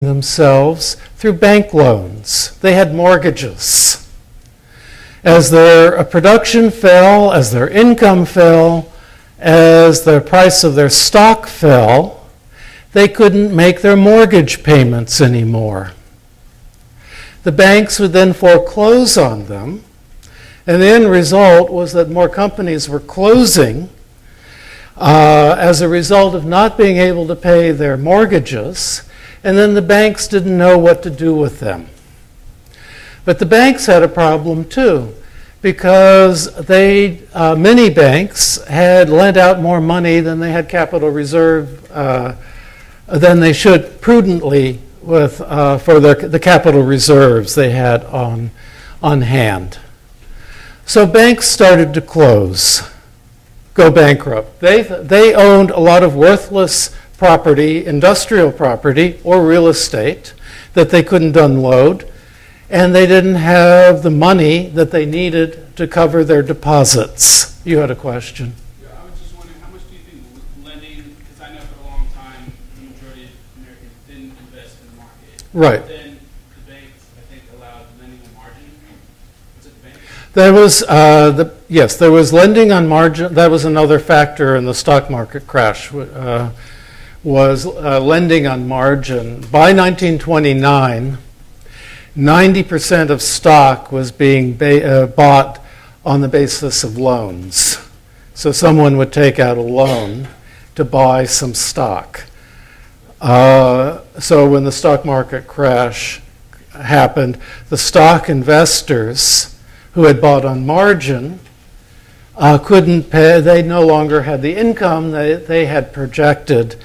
themselves through bank loans. They had mortgages. As their production fell, as their income fell, as the price of their stock fell, they couldn't make their mortgage payments anymore. The banks would then foreclose on them, and the end result was that more companies were closing as a result of not being able to pay their mortgages, and then the banks didn't know what to do with them. But the banks had a problem too, because many banks had lent out more money than they had capital reserve, than they should prudently for the capital reserves they had on hand. So banks started to close, go bankrupt. They owned a lot of worthless property, industrial property or real estate that they couldn't unload, and they didn't have the money that they needed to cover their deposits. You had a question. Yeah, I was just wondering, how much do you think lending, because I know for a long time the majority of Americans didn't invest in the market. Right. But then the banks, I think, allowed lending on margin. Was it the bank? There was, yes, there was lending on margin. That was another factor in the stock market crash, was lending on margin. By 1929, 90% of stock was being bought on the basis of loans. So someone would take out a loan to buy some stock. So when the stock market crash happened, the stock investors who had bought on margin couldn't pay. They no longer had the income they had projected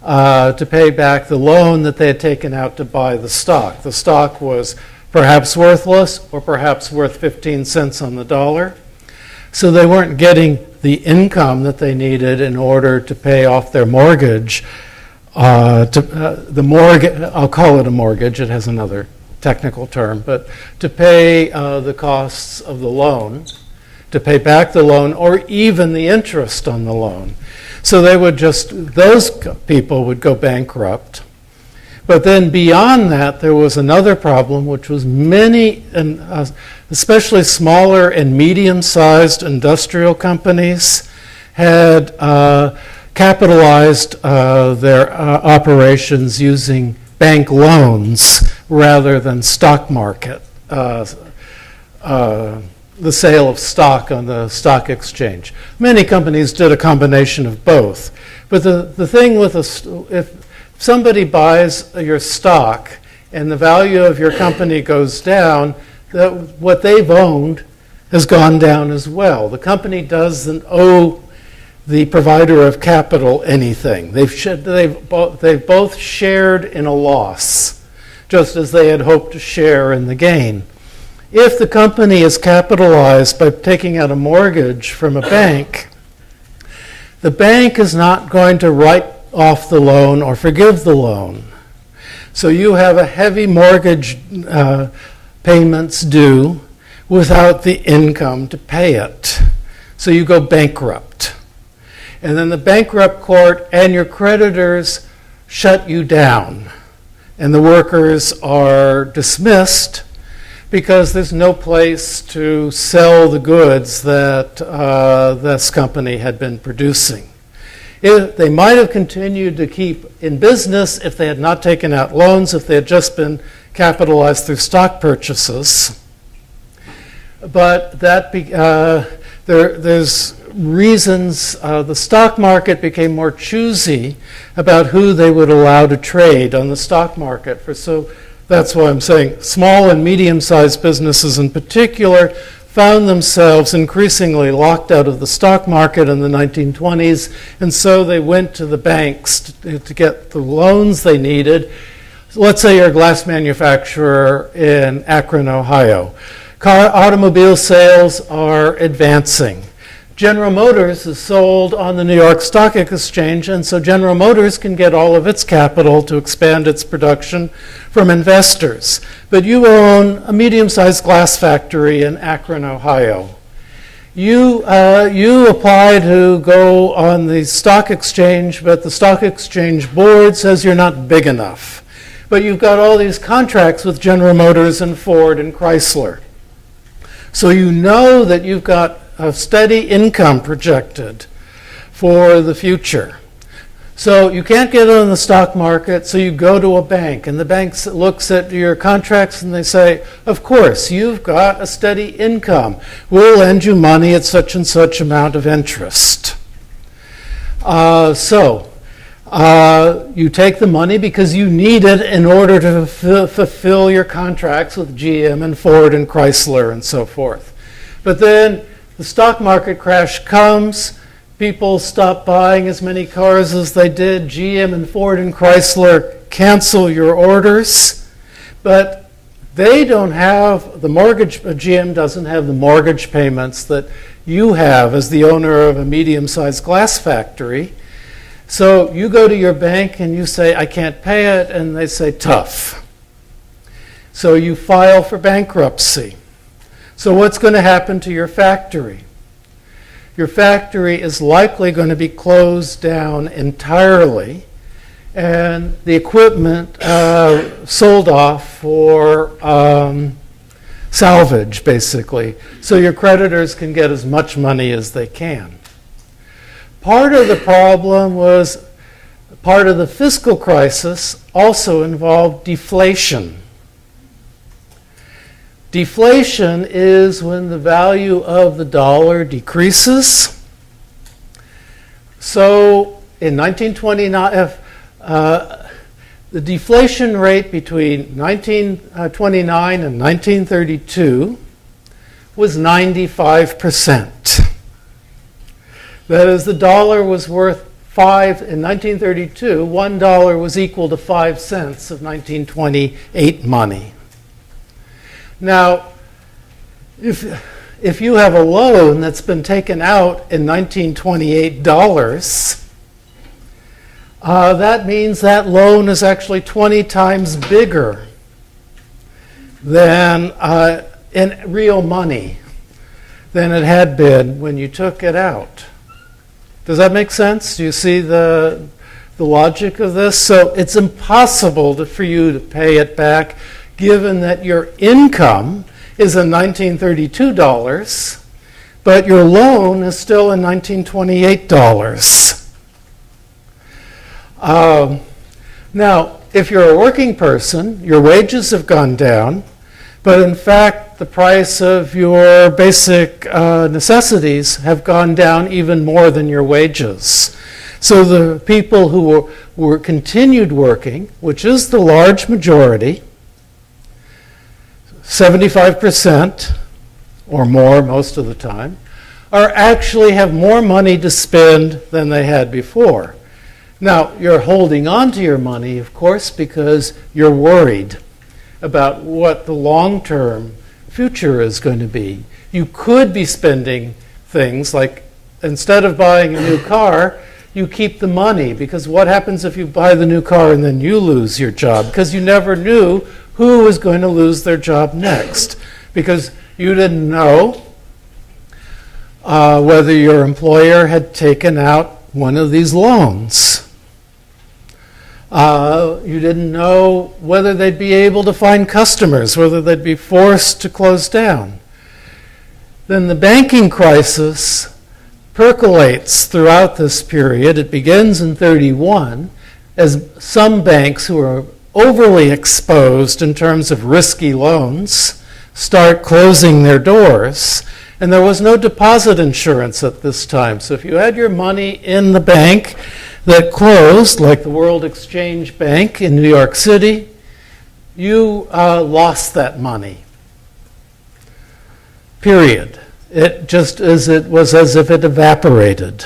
to pay back the loan that they had taken out to buy the stock. The stock was perhaps worthless or perhaps worth 15 cents on the dollar. So they weren't getting the income that they needed in order to pay off their mortgage. I'll call it a mortgage, it has another technical term, but to pay the costs of the loan, to pay back the loan, or even the interest on the loan. So those people would go bankrupt. But then beyond that, there was another problem, which was many, especially smaller and medium-sized industrial companies, had capitalized their operations using bank loans rather than stock market, the sale of stock on the stock exchange. Many companies did a combination of both. But the thing with if somebody buys your stock and the value of your company goes down, what they've owned has gone down as well. The company doesn't owe the provider of capital anything. They've both shared in a loss, just as they had hoped to share in the gain. If the company is capitalized by taking out a mortgage from a bank, the bank is not going to write off the loan or forgive the loan. So you have a heavy mortgage payments due without the income to pay it. So you go bankrupt. And then the bankrupt court and your creditors shut you down. And the workers are dismissed because there's no place to sell the goods that this company had been producing. They might have continued to keep in business if they had not taken out loans, if they had just been capitalized through stock purchases. But there's reasons the stock market became more choosy about who they would allow to trade on the stock market. So that's why I'm saying small and medium-sized businesses in particular found themselves increasingly locked out of the stock market in the 1920s, and so they went to the banks to get the loans they needed. Let's say you're a glass manufacturer in Akron, Ohio. Automobile sales are advancing. General Motors is sold on the New York Stock Exchange, and so General Motors can get all of its capital to expand its production from investors. But you own a medium-sized glass factory in Akron, Ohio. You apply to go on the stock exchange, but the stock exchange board says you're not big enough. But you've got all these contracts with General Motors and Ford and Chrysler. So you know that you've got a steady income projected for the future. So you can't get on the stock market, so you go to a bank, and the bank looks at your contracts and they say, of course, you've got a steady income. We'll lend you money at such and such amount of interest. You take the money because you need it in order to fulfill your contracts with GM and Ford and Chrysler and so forth. But then the stock market crash comes. People stop buying as many cars as they did. GM and Ford and Chrysler cancel your orders. But they don't have the mortgage, GM doesn't have the mortgage payments that you have as the owner of a medium-sized glass factory. So you go to your bank and you say, I can't pay it, and they say, tough. So you file for bankruptcy. So what's going to happen to your factory? Your factory is likely going to be closed down entirely, and the equipment sold off for salvage, basically, so your creditors can get as much money as they can. Part of the problem was, part of the fiscal crisis also involved deflation. Deflation is when the value of the dollar decreases. So in 1929, the deflation rate between 1929 and 1932 was 95%. That is, the dollar was worth in 1932, $1 was equal to 5 cents of 1928 money. Now, if you have a loan that's been taken out in 1928 dollars, that means that loan is actually 20 times bigger than in real money than it had been when you took it out. Does that make sense? Do you see the logic of this? So it's impossible for you to pay it back given that your income is in 1932 dollars, but your loan is still in 1928 dollars. Now, if you're a working person, your wages have gone down, but in fact, the price of your basic necessities have gone down even more than your wages. So the people who were continued working, which is the large majority, 75% or more most of the time, actually have more money to spend than they had before. Now, you're holding on to your money, of course, because you're worried about what the long-term future is going to be. You could be spending things like, instead of buying a new car, you keep the money, because what happens if you buy the new car and then you lose your job? Because you never knew who was going to lose their job next, because you didn't know whether your employer had taken out one of these loans. You didn't know whether they'd be able to find customers, whether they'd be forced to close down. Then the banking crisis percolates throughout this period. It begins in 1931 as some banks who are overly exposed in terms of risky loans start closing their doors. And there was no deposit insurance at this time. So if you had your money in the bank that closed, like the World Exchange Bank in New York City, you lost that money. Period. It just as it was as if it evaporated.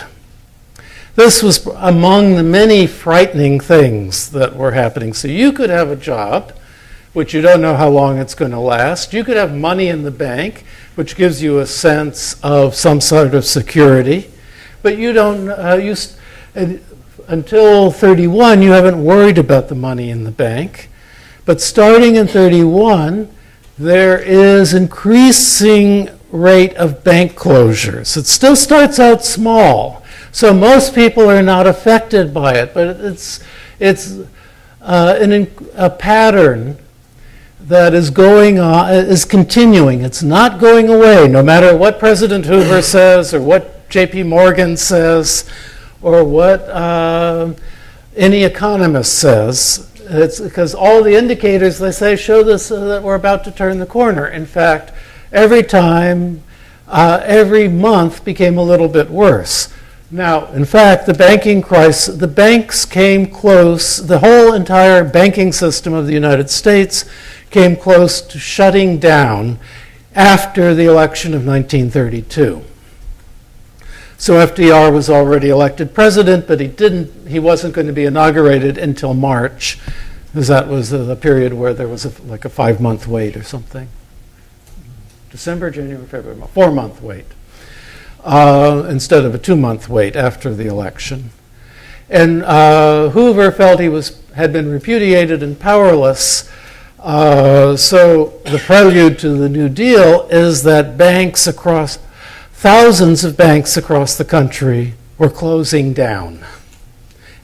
This was among the many frightening things that were happening. So you could have a job, which you don't know how long it's going to last. You could have money in the bank, which gives you a sense of some sort of security. But you don't, until 31, you haven't worried about the money in the bank. But starting in 31, there is increasing rate of bank closures. It still starts out small, so most people are not affected by it, but it's a pattern that is going on, is continuing. It's not going away, no matter what President Hoover says or what J.P. Morgan says or what any economist says. It's because all the indicators, they say, show this that we're about to turn the corner. In fact, every month became a little bit worse. Now, in fact, the banking crisis, the banks came close, the whole entire banking system of the United States came close to shutting down after the election of 1932. So FDR was already elected president, but he wasn't going to be inaugurated until March, because that was the period where there was like a 5-month wait or something. December, January, February, 4-month wait. Instead of a 2-month wait after the election. And Hoover felt he had been repudiated and powerless. So the prelude to the New Deal is that thousands of banks across the country were closing down.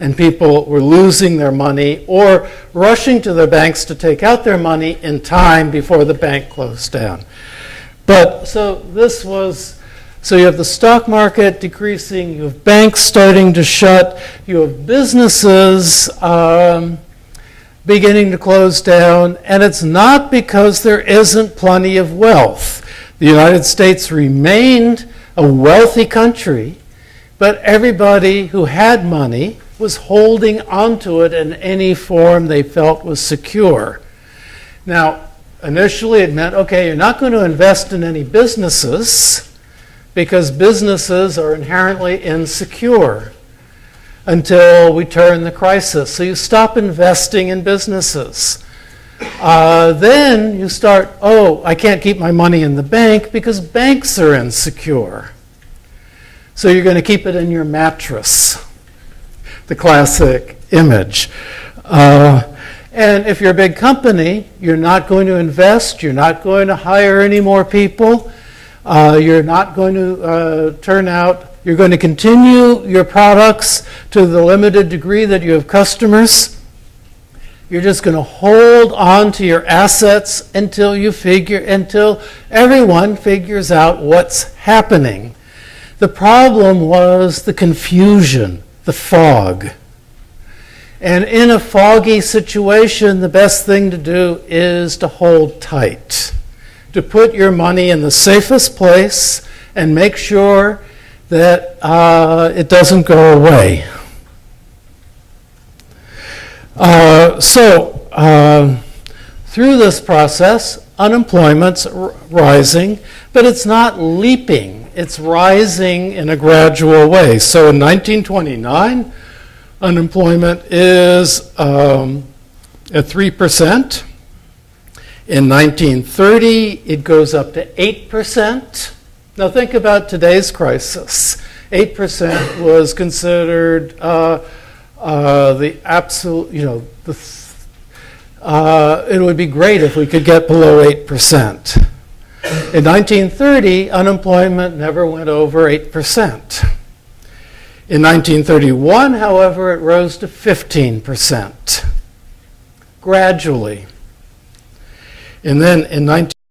And people were losing their money or rushing to their banks to take out their money in time before the bank closed down. So you have the stock market decreasing, you have banks starting to shut, you have businesses beginning to close down, and it's not because there isn't plenty of wealth. The United States remained a wealthy country, but everybody who had money was holding onto it in any form they felt was secure. Now, initially it meant, okay, you're not going to invest in any businesses, because businesses are inherently insecure until we turn the crisis. So you stop investing in businesses. Then you start, I can't keep my money in the bank because banks are insecure. So you're going to keep it in your mattress, the classic image. And if you're a big company, you're not going to invest, you're not going to hire any more people. You're not going to you're going to continue your products to the limited degree that you have customers. You're just going to hold on to your assets until everyone figures out what's happening. The problem was the confusion, the fog. And in a foggy situation, the best thing to do is to hold tight, to put your money in the safest place and make sure that it doesn't go away. Through this process, unemployment's rising, but it's not leaping. It's rising in a gradual way. So in 1929, unemployment is at 3%. In 1930, it goes up to 8%. Now think about today's crisis. 8% was considered the absolute, it would be great if we could get below 8%. In 1930, unemployment never went over 8%. In 1931, however, it rose to 15%, gradually. And then in